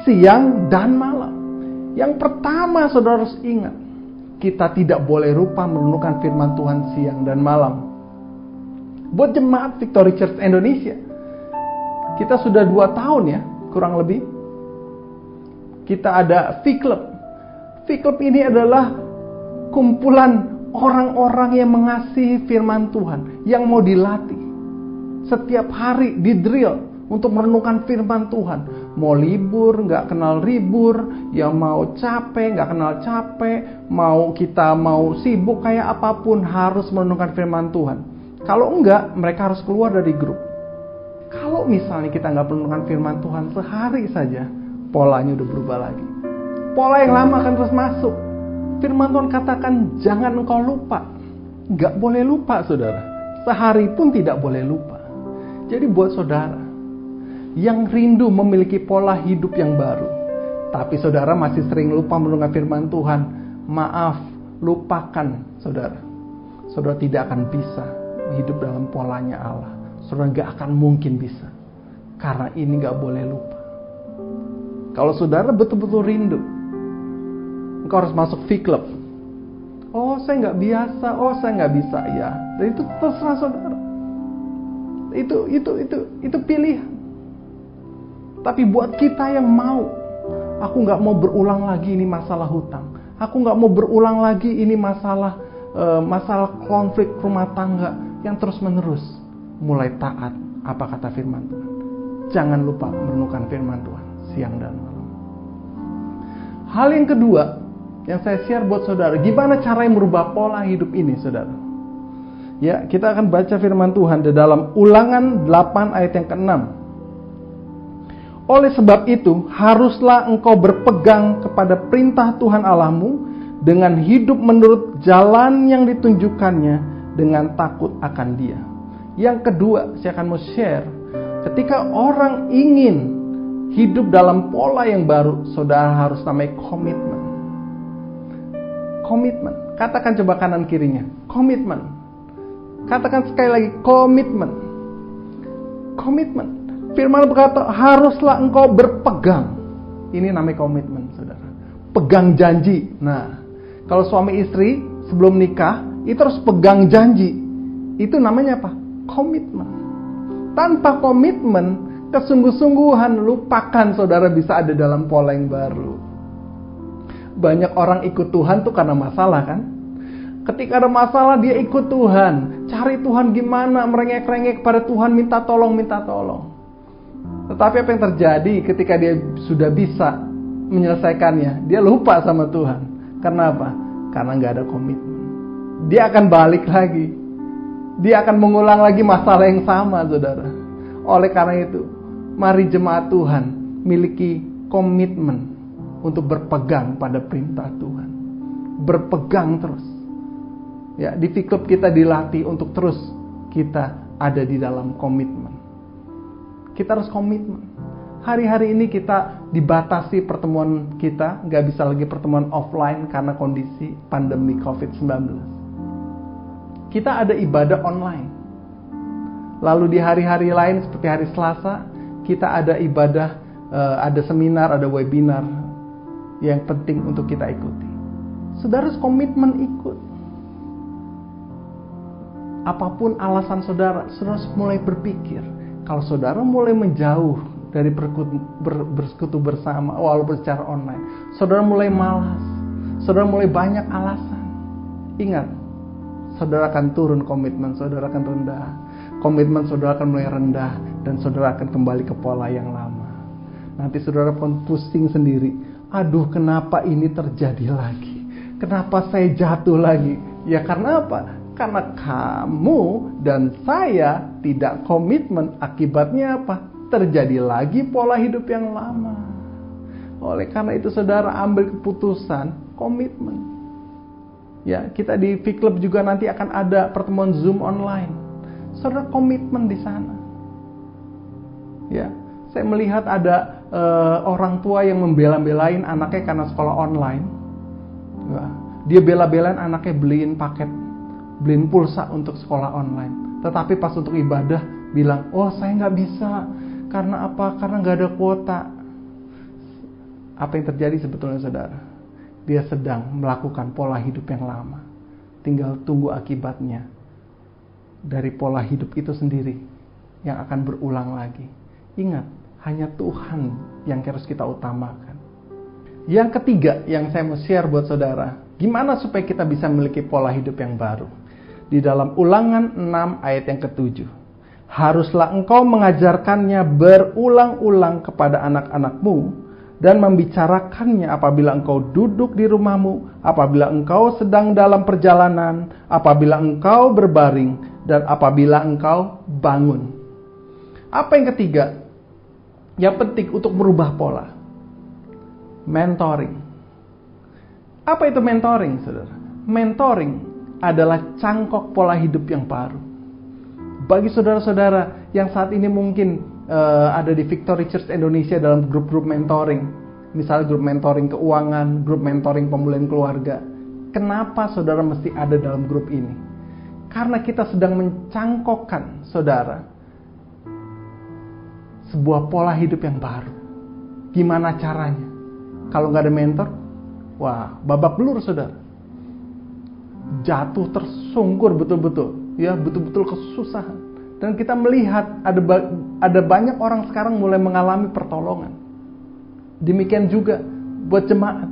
siang dan malam. Yang pertama saudara harus ingat, kita tidak boleh lupa merenungkan firman Tuhan siang dan malam. Buat jemaat Victory Church Indonesia, kita sudah 2 tahun ya, kurang lebih. Kita ada V-Club. V-Club ini adalah kumpulan orang-orang yang mengasihi firman Tuhan, yang mau dilatih. Setiap hari di drill untuk merenungkan firman Tuhan. Mau libur, nggak kenal libur, yang mau capek, nggak kenal capek, kita mau sibuk kayak apapun harus merenungkan firman Tuhan. Kalau enggak, mereka harus keluar dari grup. Kalau misalnya kita nggak merenungkan firman Tuhan sehari saja, polanya udah berubah lagi. Pola yang lama akan terus masuk. Firman Tuhan katakan, jangan engkau lupa. Nggak boleh lupa, saudara. Sehari pun tidak boleh lupa. Jadi buat saudara yang rindu memiliki pola hidup yang baru, tapi saudara masih sering lupa merenungkan firman Tuhan, maaf, lupakan saudara. Saudara tidak akan bisa hidup dalam polanya Allah. Saudara gak akan mungkin bisa. Karena ini gak boleh lupa. Kalau saudara betul-betul rindu, engkau harus masuk V-Club. Oh saya gak biasa, oh saya gak bisa. Ya, dan itu terserah saudara. Itu pilihan. Tapi buat kita yang mau, aku gak mau berulang lagi ini masalah hutang. Aku gak mau berulang lagi ini masalah konflik rumah tangga yang terus menerus. Mulai taat apa kata firman Tuhan. Jangan lupa merenungkan firman Tuhan siang dan malam. Hal yang kedua yang saya share buat saudara, gimana cara yang merubah pola hidup ini saudara. Ya, kita akan baca firman Tuhan di dalam Ulangan 8 ayat yang ke-6. Oleh sebab itu, haruslah engkau berpegang kepada perintah Tuhan Allahmu dengan hidup menurut jalan yang ditunjukkannya dengan takut akan Dia. Yang kedua, saya akan mau share, ketika orang ingin hidup dalam pola yang baru, saudara harus namanya komitmen. Komitmen. Katakan coba kanan kirinya, komitmen. Katakan sekali lagi, komitmen. Komitmen. Firman berkata, haruslah engkau berpegang. Ini namanya komitmen, saudara. Pegang janji. Nah, kalau suami istri sebelum nikah, itu harus pegang janji. Itu namanya apa? Komitmen. Tanpa komitmen, kesungguh-sungguhan, lupakan saudara bisa ada dalam pola yang baru. Banyak orang ikut Tuhan tuh karena masalah kan? Ketika ada masalah dia ikut Tuhan, cari Tuhan gimana, merengek-rengek pada Tuhan, minta tolong. Tetapi apa yang terjadi ketika dia sudah bisa menyelesaikannya? Dia lupa sama Tuhan. Karena apa? Karena gak ada komitmen. Dia akan balik lagi. Dia akan mengulang lagi masalah yang sama, saudara. Oleh karena itu, mari jemaat Tuhan miliki komitmen untuk berpegang pada perintah Tuhan. Berpegang terus. Ya, di V-Club kita dilatih untuk terus kita ada di dalam komitmen. Kita harus komitmen. Hari-hari ini kita dibatasi pertemuan kita, nggak bisa lagi pertemuan offline karena kondisi pandemi COVID-19. Kita ada ibadah online. Lalu di hari-hari lain seperti hari Selasa, kita ada ibadah, ada seminar, ada webinar yang penting untuk kita ikuti. Saudara harus komitmen ikut. Apapun alasan saudara harus mulai berpikir. Kalau saudara mulai menjauh dari bersekutu bersama, walaupun secara online, saudara mulai malas, saudara mulai banyak alasan. Ingat, saudara akan turun komitmen, saudara akan rendah. Komitmen saudara akan mulai rendah, dan saudara akan kembali ke pola yang lama. Nanti saudara pun pusing sendiri. Aduh, kenapa ini terjadi lagi? Kenapa saya jatuh lagi? Ya karena apa? Karena kamu dan saya tidak komitmen. Akibatnya apa? Terjadi lagi pola hidup yang lama. Oleh karena itu saudara ambil keputusan komitmen. Ya, kita di V-Club juga nanti akan ada pertemuan Zoom online. Saudara komitmen di sana. Ya, saya melihat ada orang tua yang membela-belain anaknya karena sekolah online. Ya, dia bela-belain anaknya beliin paket, beliin pulsa untuk sekolah online. Tetapi pas untuk ibadah bilang, oh saya nggak bisa. Karena apa? Karena nggak ada kuota. Apa yang terjadi sebetulnya saudara? Dia sedang melakukan pola hidup yang lama. Tinggal tunggu akibatnya dari pola hidup itu sendiri yang akan berulang lagi. Ingat, hanya Tuhan yang harus kita utamakan. Yang ketiga yang saya mau share buat saudara, gimana supaya kita bisa memiliki pola hidup yang baru? Di dalam Ulangan 6 ayat yang ke-7. Haruslah engkau mengajarkannya berulang-ulang kepada anak-anakmu dan membicarakannya apabila engkau duduk di rumahmu, apabila engkau sedang dalam perjalanan, apabila engkau berbaring, dan apabila engkau bangun. Apa yang ketiga? Yang penting untuk merubah pola. Mentoring. Apa itu mentoring, saudara? Mentoring adalah cangkok pola hidup yang baru. Bagi saudara-saudara yang saat ini mungkin ada di Victory Church Indonesia dalam grup-grup mentoring, misalnya grup mentoring keuangan, grup mentoring pemulihan keluarga, kenapa saudara mesti ada dalam grup ini? Karena kita sedang mencangkokkan saudara sebuah pola hidup yang baru. Gimana caranya? Kalau nggak ada mentor, wah babak belur saudara. Jatuh tersungkur betul-betul, ya betul-betul kesusahan. Dan kita melihat ada banyak orang sekarang mulai mengalami pertolongan. Demikian juga buat jemaat.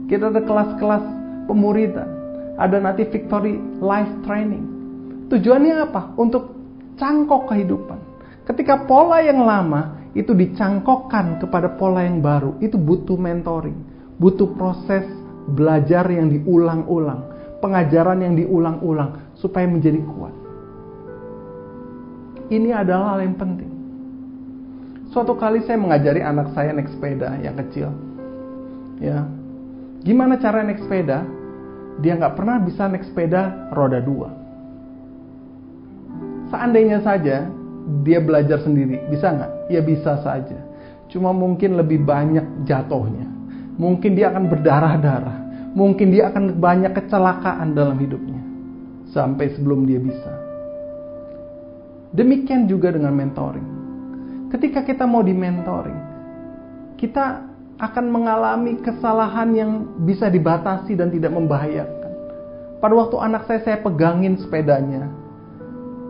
Kita ada kelas-kelas pemuridan, ada nanti Victory Life Training. Tujuannya apa? Untuk cangkok kehidupan. Ketika pola yang lama itu dicangkokkan kepada pola yang baru, itu butuh mentoring, butuh proses belajar yang diulang-ulang. Pengajaran yang diulang-ulang supaya menjadi kuat. Ini adalah hal yang penting. Suatu kali saya mengajari anak saya naik sepeda yang kecil. Ya, gimana cara naik sepeda? Dia nggak pernah bisa naik sepeda roda 2. Seandainya saja dia belajar sendiri, bisa nggak? Ya bisa saja. Cuma mungkin lebih banyak jatuhnya. Mungkin dia akan berdarah-darah. Mungkin dia akan banyak kecelakaan dalam hidupnya sampai sebelum dia bisa. Demikian juga dengan mentoring. Ketika kita mau di-mentoring, kita akan mengalami kesalahan yang bisa dibatasi dan tidak membahayakan. Pada waktu anak saya pegangin sepedanya.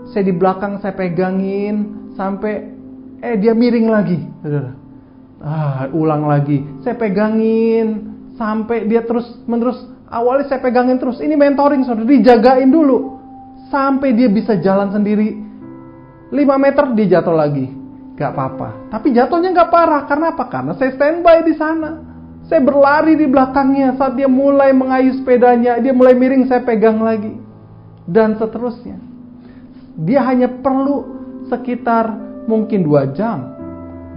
Saya di belakang, saya pegangin sampai dia miring lagi, saudara. Ulang lagi. Saya pegangin sampai dia terus menerus. Awalnya saya pegangin terus. Ini mentoring, saudara. Dijagain dulu sampai dia bisa jalan sendiri. 5 meter dia jatuh lagi. Gak apa-apa. Tapi jatuhnya gak parah. Karena apa? Karena saya standby di sana. Saya berlari di belakangnya. Saat dia mulai mengayuh sepedanya, dia mulai miring, saya pegang lagi. Dan seterusnya. Dia hanya perlu sekitar mungkin 2 jam.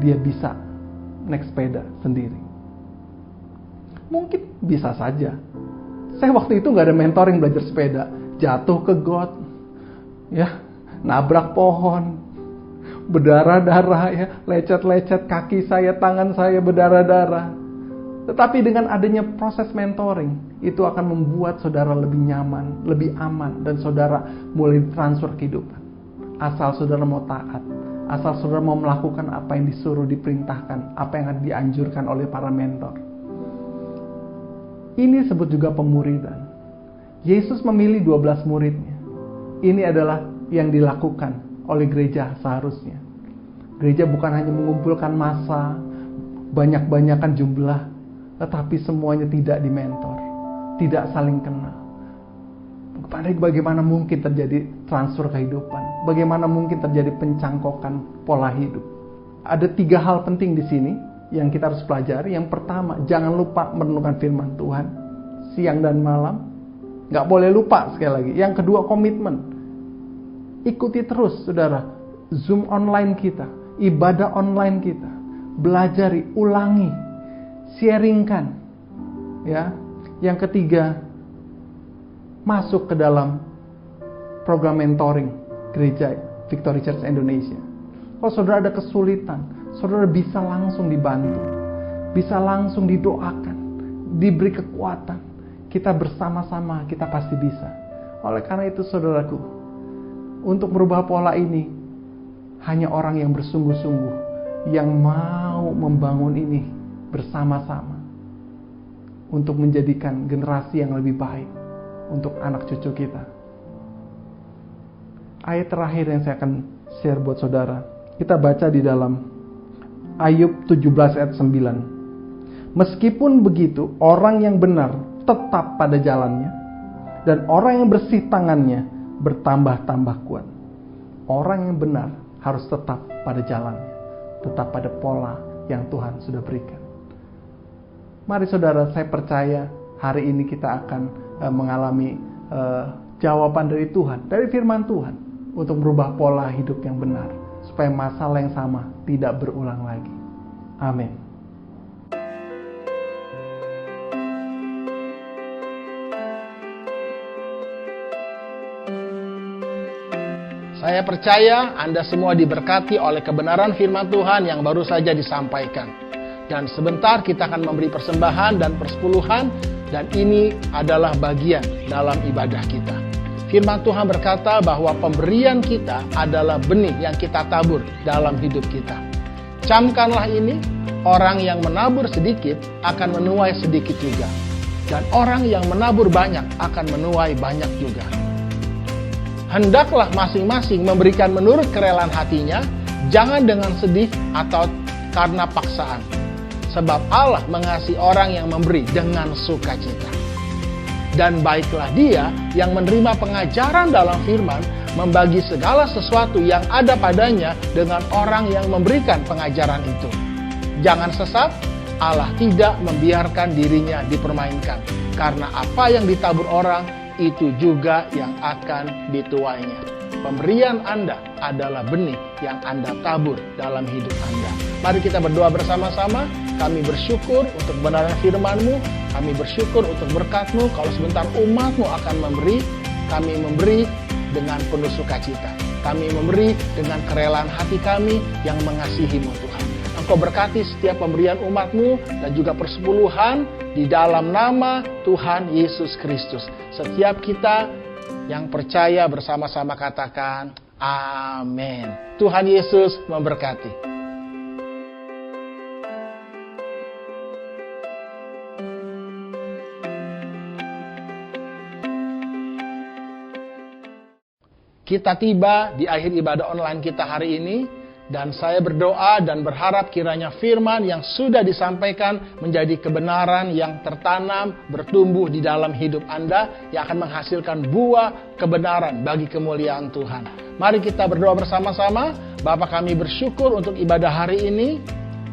Dia bisa naik sepeda sendiri. Mungkin bisa saja. Saya waktu itu gak ada mentoring belajar sepeda. Jatuh ke got. Ya, nabrak pohon. Berdarah-darah ya. Lecet-lecet kaki saya, tangan saya berdarah-darah. Tetapi dengan adanya proses mentoring, itu akan membuat saudara lebih nyaman, lebih aman, dan saudara mulai transfer kehidupan. Asal saudara mau taat, asal saudara mau melakukan apa yang disuruh, diperintahkan, apa yang dianjurkan oleh para mentor. Ini disebut juga pemuridan. Yesus memilih 12 muridnya. Ini adalah yang dilakukan oleh gereja seharusnya. Gereja bukan hanya mengumpulkan massa, banyak-banyakan jumlah, tetapi semuanya tidak dimentor, tidak saling kenal. Bagaimana mungkin terjadi transfer kehidupan? Bagaimana mungkin terjadi pencangkokan pola hidup? Ada 3 hal penting di sini yang kita harus pelajari. Yang pertama, jangan lupa merenungkan firman Tuhan siang dan malam. Gak boleh lupa sekali lagi. Yang kedua, komitmen. Ikuti terus, saudara, Zoom online kita, ibadah online kita. Belajari, ulangi, sharingkan. Ya. Yang ketiga, masuk ke dalam program mentoring gereja Victory Church Indonesia. Kalau saudara ada kesulitan, saudara bisa langsung dibantu, bisa langsung didoakan, diberi kekuatan. Kita bersama-sama, kita pasti bisa. Oleh karena itu, saudaraku, untuk merubah pola ini, hanya orang yang bersungguh-sungguh, yang mau membangun ini bersama-sama, untuk menjadikan generasi yang lebih baik untuk anak cucu kita. Ayat terakhir yang saya akan share buat saudara, kita baca di dalam Ayub 17 ayat 9. Meskipun begitu, orang yang benar tetap pada jalannya, dan orang yang bersih tangannya bertambah-tambah kuat. Orang yang benar harus tetap pada jalannya, tetap pada pola yang Tuhan sudah berikan. Mari saudara, saya percaya hari ini kita akan mengalami jawaban dari Tuhan, dari firman Tuhan, untuk merubah pola hidup yang benar, supaya masalah yang sama tidak berulang lagi. Amin. Saya percaya Anda semua diberkati oleh kebenaran firman Tuhan yang baru saja disampaikan. Dan sebentar kita akan memberi persembahan dan persepuluhan, dan ini adalah bagian dalam ibadah kita. Firman Tuhan berkata bahwa pemberian kita adalah benih yang kita tabur dalam hidup kita. Camkanlah ini, orang yang menabur sedikit akan menuai sedikit juga. Dan orang yang menabur banyak akan menuai banyak juga. Hendaklah masing-masing memberikan menurut kerelaan hatinya, jangan dengan sedih atau karena paksaan. Sebab Allah mengasihi orang yang memberi dengan sukacita. Dan baiklah dia yang menerima pengajaran dalam firman, membagi segala sesuatu yang ada padanya dengan orang yang memberikan pengajaran itu. Jangan sesat, Allah tidak membiarkan dirinya dipermainkan. Karena apa yang ditabur orang, itu juga yang akan dituainya. Pemberian Anda adalah benih yang Anda tabur dalam hidup Anda. Mari kita berdoa bersama-sama. Kami bersyukur untuk kebenaran firman-Mu. Kami bersyukur untuk berkat-Mu. Kalau sebentar umat-Mu akan memberi, kami memberi dengan penuh sukacita. Kami memberi dengan kerelaan hati kami yang mengasihi-Mu Tuhan. Engkau berkati setiap pemberian umat-Mu dan juga persepuluhan di dalam nama Tuhan Yesus Kristus. Setiap kita yang percaya bersama-sama katakan amin. Tuhan Yesus memberkati. Kita tiba di akhir ibadah online kita hari ini. Dan saya berdoa dan berharap kiranya firman yang sudah disampaikan menjadi kebenaran yang tertanam, bertumbuh di dalam hidup Anda, yang akan menghasilkan buah kebenaran bagi kemuliaan Tuhan. Mari kita berdoa bersama-sama. Bapa, kami bersyukur untuk ibadah hari ini.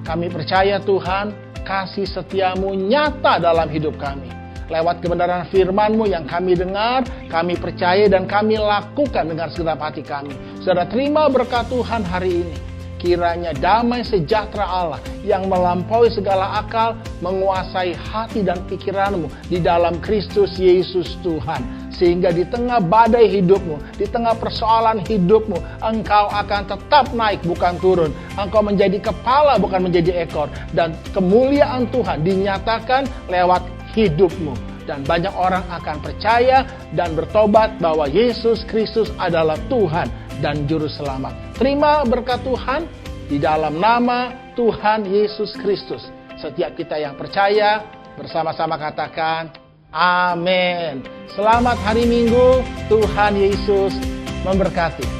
Kami percaya Tuhan, kasih setiamu nyata dalam hidup kami. Lewat kebenaran firman-Mu yang kami dengar, kami percaya dan kami lakukan dengan segenap hati kami. Saudara, terima berkat Tuhan hari ini. Kiranya damai sejahtera Allah yang melampaui segala akal menguasai hati dan pikiranmu di dalam Kristus Yesus Tuhan. Sehingga di tengah badai hidupmu, di tengah persoalan hidupmu, engkau akan tetap naik bukan turun. Engkau menjadi kepala bukan menjadi ekor. Dan kemuliaan Tuhan dinyatakan lewat hidupmu. Dan banyak orang akan percaya dan bertobat bahwa Yesus Kristus adalah Tuhan dan Juru Selamat. Terima berkat Tuhan di dalam nama Tuhan Yesus Kristus. Setiap kita yang percaya bersama-sama katakan amin. Selamat hari Minggu, Tuhan Yesus memberkati.